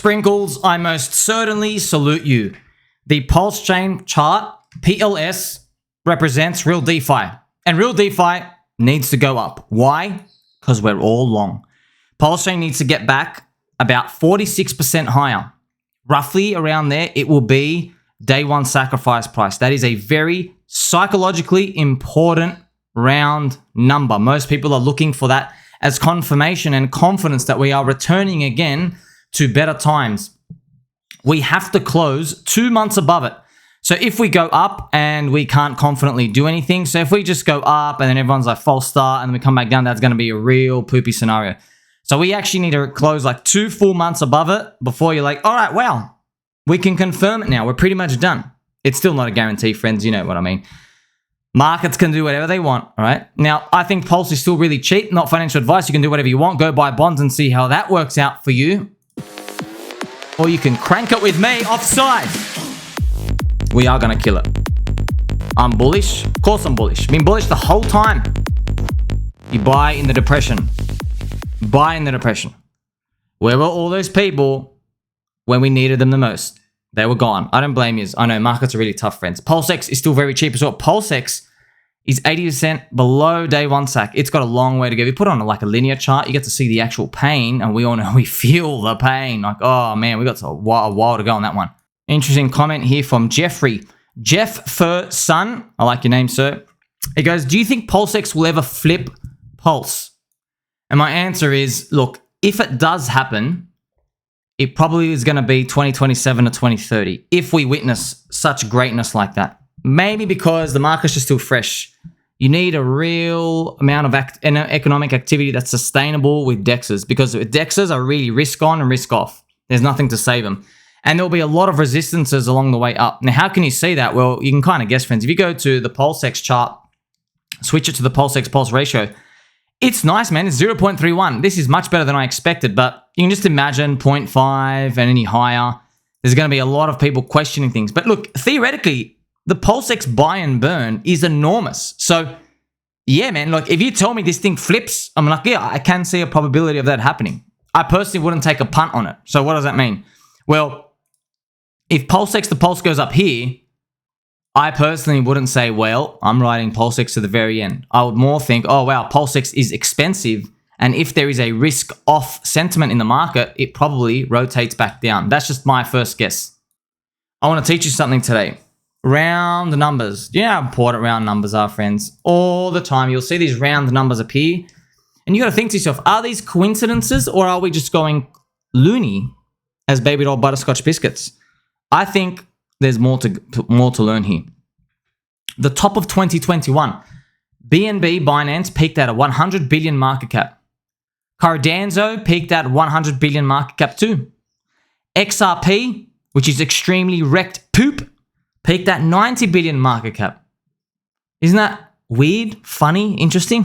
Sprinkles, I most certainly salute you. The PulseChain chart, PLS, represents real DeFi. And real DeFi needs to go up. Why? Because we're all long. PulseChain needs to get back about 46% higher. Roughly around there, it will be day one sacrifice price. That is a very psychologically important round number. Most people are looking for that as confirmation and confidence that we are returning again to better times. We have to close 2 months above it. So if we go up and we can't confidently do anything, so if we just go up and then everyone's like false start and then we come back down, that's going to be a real poopy scenario. So we actually need to close like 2 full months above it before you're like, all right, well, we can confirm it now. We're pretty much done. It's still not a guarantee, friends. You know what I mean. Markets can do whatever they want, all right? Now, I think Pulse is still really cheap, not financial advice. You can do whatever you want. Go buy bonds and see how that works out for you. Or you can crank it with me offside. We are going to kill it. I'm bullish. Of course I'm bullish. I've been bullish the whole time. You buy in the depression. Buy in the depression. Where were all those people when we needed them the most? They were gone. I don't blame you. I know markets are really tough, friends. PulseX is still very cheap as well. PulseX is 80% below day one sac. It's got a long way to go. If you put on like a linear chart, you get to see the actual pain, and we all know we feel the pain. Like, oh man, we got a while to go on that one. Interesting comment here from Jeffrey. Jeff Fur Son, I like your name, sir. He goes, do you think PulseX will ever flip Pulse? And my answer is, look, if it does happen, it probably is going to be 2027 or 2030 if we witness such greatness like that. Maybe because the market's just still fresh. You need a real amount of economic activity that's sustainable with DEXs, because DEXs are really risk on and risk off. There's nothing to save them. And there'll be a lot of resistances along the way up. Now, how can you see that? Well, you can kind of guess, friends. If you go to the PulseX chart, switch it to the PulseX pulse ratio, it's nice, man. It's 0.31. This is much better than I expected, but you can just imagine 0.5 and any higher. There's going to be a lot of people questioning things. But look, theoretically, the PulseX buy and burn is enormous. So, yeah, man, look, if you tell me this thing flips, I'm like, yeah, I can see a probability of that happening. I personally wouldn't take a punt on it. So what does that mean? Well, if PulseX, the pulse goes up here, I personally wouldn't say, well, I'm riding PulseX to the very end. I would more think, oh, wow, PulseX is expensive. And if there is a risk-off sentiment in the market, it probably rotates back down. That's just my first guess. I want to teach you something today. Round numbers. You know how important round numbers are, friends? All the time, you'll see these round numbers appear. And you got to think to yourself, are these coincidences or are we just going loony as baby doll butterscotch biscuits? I think there's more to learn here. The top of 2021, BNB Binance peaked at a 100 billion market cap. Cardano peaked at 100 billion market cap too. XRP, which is extremely wrecked poop, peaked at 90 billion market cap. Isn't that weird, funny, interesting?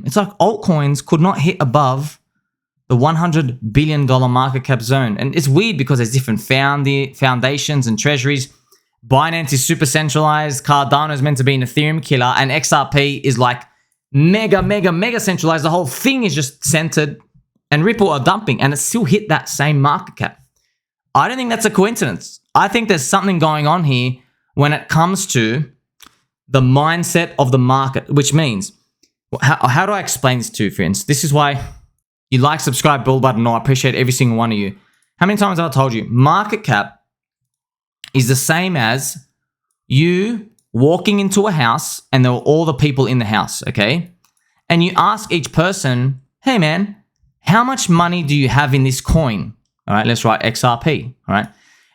It's like altcoins could not hit above the $100 billion market cap zone. And it's weird because there's different foundations and treasuries. Binance is super centralized. Cardano is meant to be an Ethereum killer. And XRP is like mega centralized. The whole thing is just centered. And Ripple are dumping. And it still hit that same market cap. I don't think that's a coincidence. I think there's something going on here when it comes to the mindset of the market. Which means, how do I explain this to you, friends? This is why you like, subscribe, bell button. No, I appreciate every single one of you. How many times have I told you? Market cap is the same as you walking into a house and there were all the people in the house, okay? And you ask each person, hey man, how much money do you have in this coin? All right, let's write XRP, all right?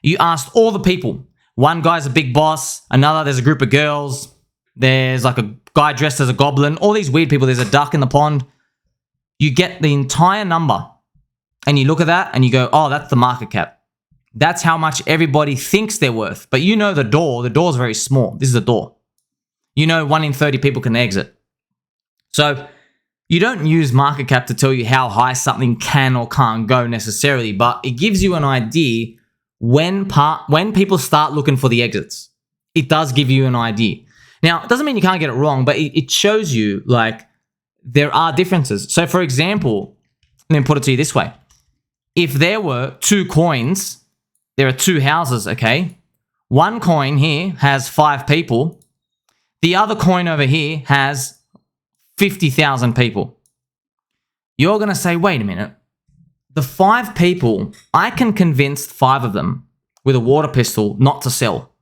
You asked all the people. One guy's a big boss, another, there's a group of girls, there's like a guy dressed as a goblin, all these weird people, there's a duck in the pond. You get the entire number and you look at that and you go, oh, that's the market cap. That's how much everybody thinks they're worth. But you know the door's very small. This is a door. You know 1 in 30 people can exit. So you don't use market cap to tell you how high something can or can't go necessarily, but it gives you an idea when people start looking for the exits. It does give you an idea. Now, it doesn't mean you can't get it wrong, but it shows you like there are differences. So for example, let me put it to you this way. if there were two coins, there are two houses, okay? One coin here has 5 people. The other coin over here has 50,000 people. You're going to say, wait a minute. The 5 people, I can convince 5 of them with a water pistol not to sell.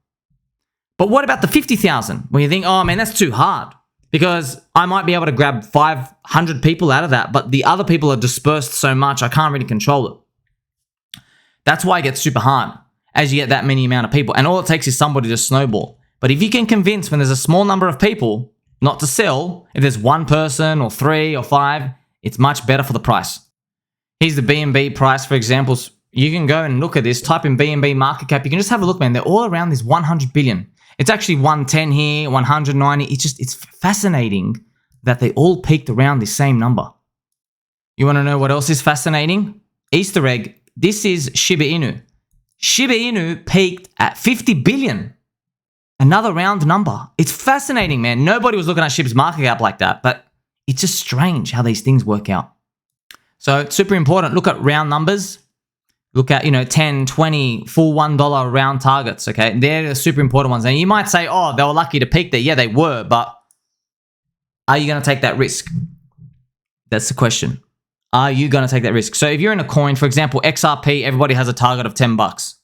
But what about the 50,000? Well, you think, oh man, that's too hard. Because I might be able to grab 500 people out of that, but the other people are dispersed so much, I can't really control it. That's why it gets super hard as you get that many amount of people. And all it takes is somebody to snowball. But if you can convince when there's a small number of people not to sell, if there's 1 person or 3 or 5, it's much better for the price. Here's the BNB price, for example. You can go and look at this, type in BNB market cap. You can just have a look, man. They're all around this 100 billion. It's actually 110 here, 190. It's fascinating that they all peaked around the same number. You want to know what else is fascinating? Easter egg. This is Shiba Inu. Shiba Inu peaked at 50 billion. Another round number. It's fascinating, man. Nobody was looking at Shiba's market cap like that, but it's just strange how these things work out. So it's super important. Look at round numbers. Look at, 10, 20, full $1 round targets, okay? They're the super important ones. And you might say, oh, they were lucky to peak there. Yeah, they were, but are you going to take that risk? That's the question. Are you going to take that risk? So if you're in a coin, for example, XRP, everybody has a target of 10 bucks.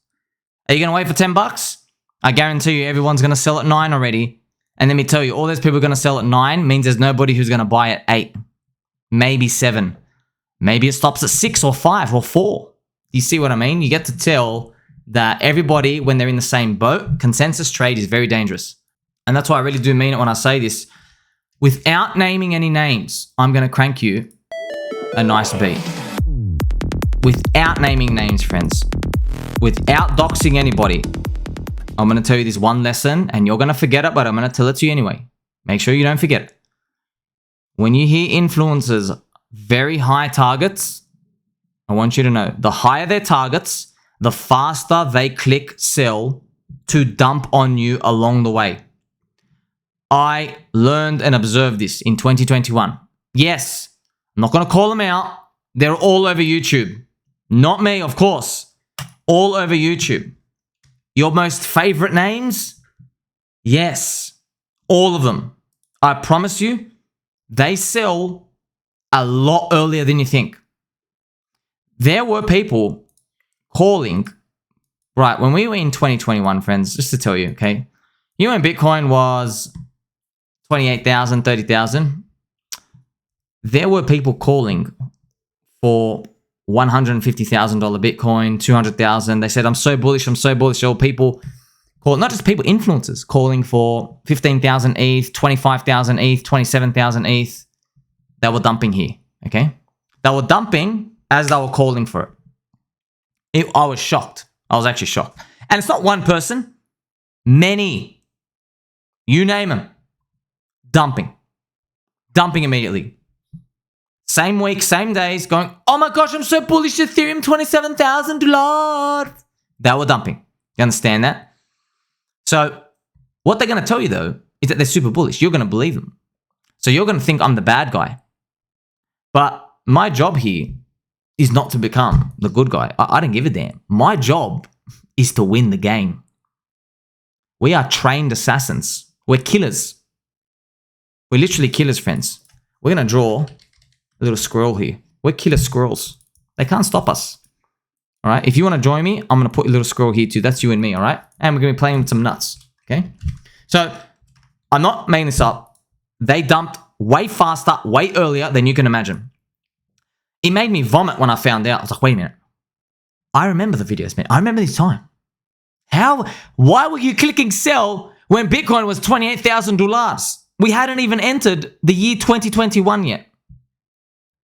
Are you going to wait for 10 bucks? I guarantee you everyone's going to sell at 9 already. And let me tell you, all those people are going to sell at 9 means there's nobody who's going to buy at 8, maybe 7. Maybe it stops at 6 or 5 or 4. You see what I mean? You get to tell that everybody, when they're in the same boat, consensus trade is very dangerous. And that's why I really do mean it when I say this. Without naming any names, I'm going to crank you a nice beat. Without naming names, friends. Without doxing anybody. I'm going to tell you this one lesson, and you're going to forget it, but I'm going to tell it to you anyway. Make sure you don't forget it. When you hear influencers, very high targets, I want you to know, the higher their targets, the faster they click sell to dump on you along the way. I learned and observed this in 2021. Yes, I'm not going to call them out. They're all over YouTube. Not me, of course. All over YouTube. Your most favorite names? Yes, all of them. I promise you, they sell a lot earlier than you think. There were people calling, right, when we were in 2021, friends, just to tell you, okay, when Bitcoin was 28,000, 30,000, there were people calling for $150,000 Bitcoin, 200,000. They said, I'm so bullish. All people call, not just people, influencers calling for 15,000 ETH, 25,000 ETH, 27,000 ETH. They were dumping here, okay? They were dumping as they were calling for it. I was shocked. I was actually shocked. And it's not one person, many. You name them. Dumping immediately. Same week, same days, going, oh my gosh, I'm so bullish, Ethereum, $27,000. They were dumping. You understand that? So what they're going to tell you, though, is that they're super bullish. You're going to believe them. So you're going to think I'm the bad guy. But my job here is not to become the good guy. I don't give a damn. My job is to win the game. We are trained assassins. We're killers. We're literally killers, friends. We're going to draw a little squirrel here. We're killer squirrels. They can't stop us. All right? If you want to join me, I'm going to put a little squirrel here too. That's you and me, all right? And we're going to be playing with some nuts, okay? So I'm not making this up. They dumped way faster, way earlier than you can imagine. It made me vomit when I found out. I was like, wait a minute. I remember the videos, man. I remember this time. Why were you clicking sell when Bitcoin was $28,000? We hadn't even entered the year 2021 yet.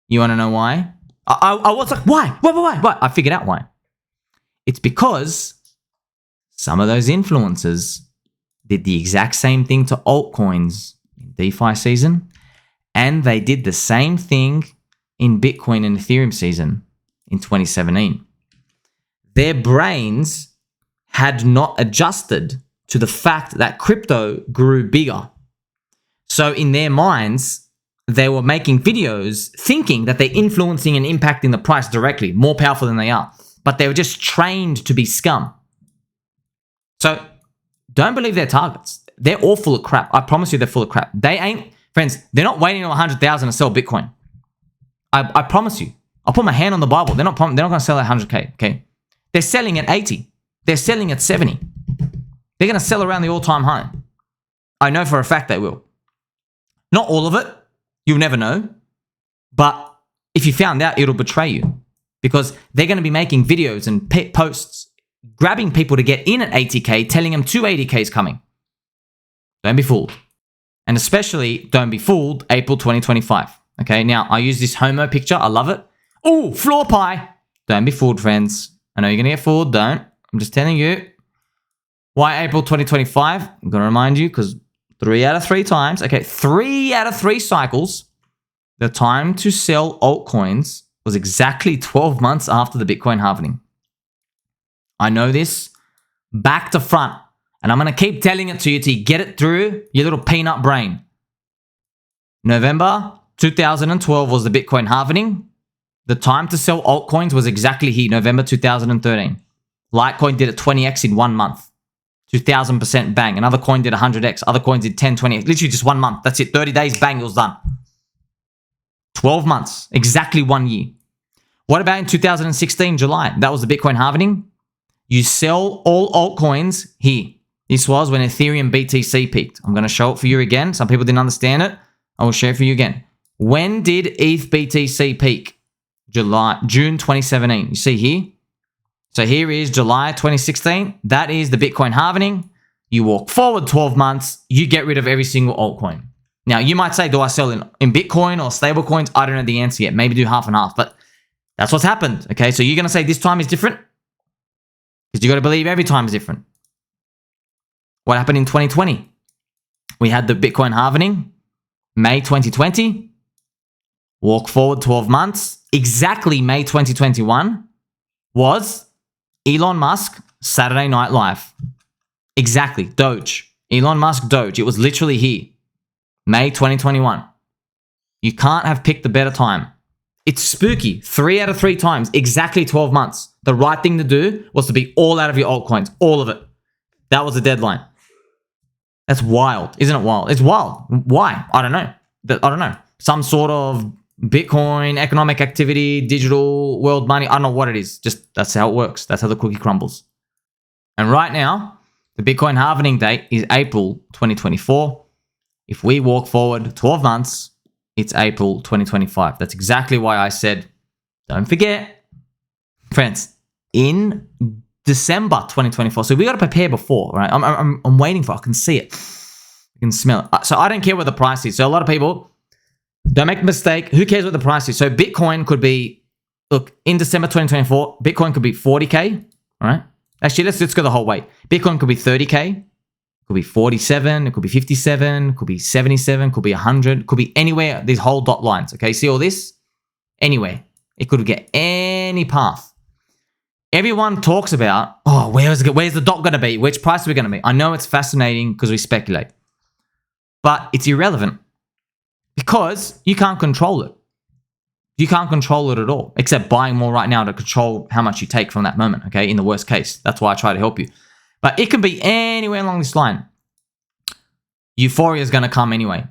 You want to know why? I was like, why? Why? I figured out why. It's because some of those influencers did the exact same thing to altcoins in DeFi season, and they did the same thing in Bitcoin and Ethereum season in 2017. Their brains had not adjusted to the fact that crypto grew bigger. So in their minds, they were making videos thinking that they're influencing and impacting the price directly, more powerful than they are. But they were just trained to be scum. So don't believe their targets. They're all full of crap. I promise you they're full of crap. They ain't, friends, they're not waiting on 100,000 to sell Bitcoin. I promise you. I'll put my hand on the Bible. They're not going to sell at 100K, okay? They're selling at 80. They're selling at 70. They're going to sell around the all-time high. I know for a fact they will. Not all of it. You'll never know. But if you found out, it'll betray you. Because they're going to be making videos and posts, grabbing people to get in at 80K, telling them 280K is coming. Don't be fooled. And especially, don't be fooled, April 2025. Okay, now I use this Homo picture. I love it. Oh, floor pie. Don't be fooled, friends. I know you're going to get fooled. Don't. I'm just telling you. Why April 2025? I'm going to remind you because 3 out of 3 times, okay, 3 out of 3 cycles, the time to sell altcoins was exactly 12 months after the Bitcoin halvening. I know this back to front, and I'm going to keep telling it to you till you get it through your little peanut brain. November 2012 was the Bitcoin halvening. The time to sell altcoins was exactly here, November 2013. Litecoin did a 20x in 1 month. 2000% bang. Another coin did 100x. Other coins did 10, 20x. Literally just 1 month. That's it. 30 days, bang, it was done. 12 months. Exactly 1 year. What about in 2016, July? That was the Bitcoin halvening. You sell all altcoins here. This was when Ethereum BTC peaked. I'm going to show it for you again. Some people didn't understand it. I will share it for you again. When did ETH BTC peak? June 2017. You see here? So here is July 2016. That is the Bitcoin halvening. You walk forward 12 months, you get rid of every single altcoin. Now, you might say, do I sell in Bitcoin or stable coins? I don't know the answer yet. Maybe do half and half, but that's what's happened. Okay, so you're going to say this time is different? Because you got to believe every time is different. What happened in 2020? We had the Bitcoin halvening, May 2020. Walk forward 12 months. Exactly May 2021 was Elon Musk Saturday Night Live. Exactly. Doge. Elon Musk Doge. It was literally here. May 2021. You can't have picked a better time. It's spooky. 3 out of 3 times. Exactly 12 months. The right thing to do was to be all out of your altcoins. All of it. That was the deadline. That's wild. Isn't it wild? It's wild. Why? I don't know. I don't know. Some sort of Bitcoin, economic activity, digital, world money. I don't know what it is. Just that's how it works. That's how the cookie crumbles. And right now, the Bitcoin halvening date is April 2024. If we walk forward 12 months, it's April 2025. That's exactly why I said, don't forget, friends, in December 2024. So we got to prepare before, right? I'm waiting for it. I can see it. I can smell it. So I don't care what the price is. So a lot of people, don't make a mistake. Who cares what the price is? So Bitcoin could be, look, in December 2024, Bitcoin could be 40K, all right? Actually, let's go the whole way. Bitcoin could be 30K, it could be 47, it could be 57, it could be 77, it could be 100, it could be anywhere, these whole dot lines, okay? See all this? Anywhere. It could get any path. Everyone talks about, oh, where's the dot going to be? Which price are we going to be? I know it's fascinating because we speculate, but it's irrelevant. Because you can't control it. You can't control it at all, except buying more right now to control how much you take from that moment, okay? In the worst case. That's why I try to help you. But it can be anywhere along this line. Euphoria is going to come anyway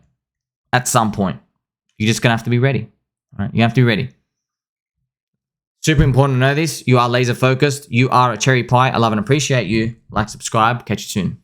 at some point. You're just going to have to be ready. All right? You have to be ready. Super important to know this. You are laser focused. You are a cherry pie. I love and appreciate you. Like, subscribe. Catch you soon.